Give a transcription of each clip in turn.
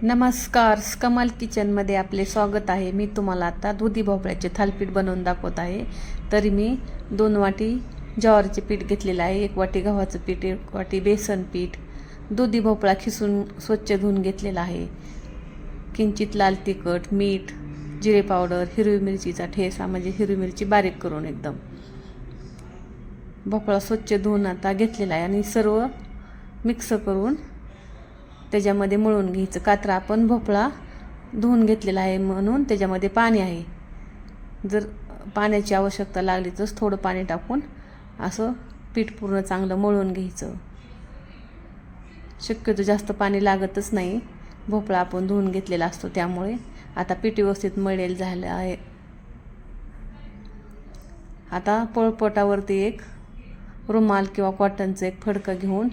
नमस्कार, कमाल किचनमध्ये आपले स्वागत आहे। मी तुम्हाला आता दुधी भोपळ्याचे थालीपीठ बनवून दाखवत आहे। तरी मी 2 वाटी ज्वारीचे पीठ घेतलेले आहे, 1 वाटी गव्हाचं पीठ, 1 वाटी बेसन पीठ, दुधी भोपळा खिसून स्वच्छ धुवून घेतलेला आहे, किंचित लाल तिखट, मीठ, जिरे पावडर, हिरवी मिरचीचा ठेसा म्हणजे हिरवी मिरची बारीक करून एकदम। भोपळा स्वच्छ धुवून आता घेतलेला आहे आणि सर्व मिक्स करून त्याच्यामध्ये मळून घ्यायचं। कात्रा आपण भोपळा धुवून घेतलेला आहे म्हणून त्याच्यामध्ये पाणी आहे। जर पाण्याची आवश्यकता लागली तर थोडं पाणी टाकून असं पीठ पूर्ण चांगलं मळून घ्यायचं। शक्यतो जास्त पाणी लागतच नाही, भोपळा आपण धुवून घेतलेला असतो त्यामुळे। आता पीठ व्यवस्थित मळलेलं झालं आहे। आता पोळपाटावरती एक रुमाल किंवा कॉटनचं एक फडकं घेऊन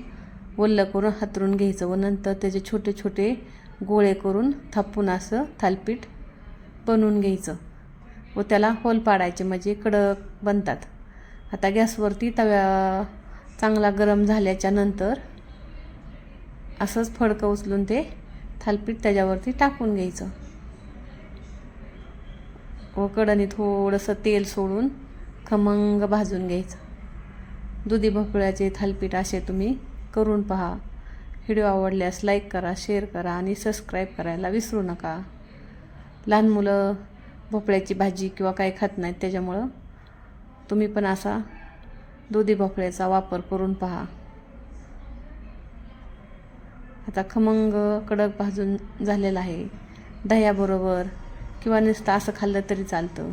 ओलं करून हातरून घ्यायचं व नंतर त्याचे छोटे छोटे गोळे करून थापून असं थालीपीठ बनवून घ्यायचं व त्याला होल पाडायचे म्हणजे कडक बनतात। आता गॅसवरती तवा चांगला गरम झाल्याच्या नंतर असंच फडकं उचलून ते थालीपीठ त्याच्यावरती टाकून घ्यायचं व कढईत थोडंसं तेल सोडून खमंग भाजून घ्यायचं। दुधी भोपळ्याचे थालीपीठ असे तुम्ही करून पहा। व्हिडिओ आवडल्यास लाईक करा, शेअर करा आणि सबस्क्राईब करायला विसरू नका। लहान मुलं भोपळ्याची भाजी किंवा काही खात नाहीत, त्याच्यामुळं तुम्ही पण असा दुधी भोपळ्याचा वापर करून पहा। आता खमंग कडक भाजून झालेला आहे। दह्याबरोबर किंवा नुसतं असं खाल्लं तरी चालतं।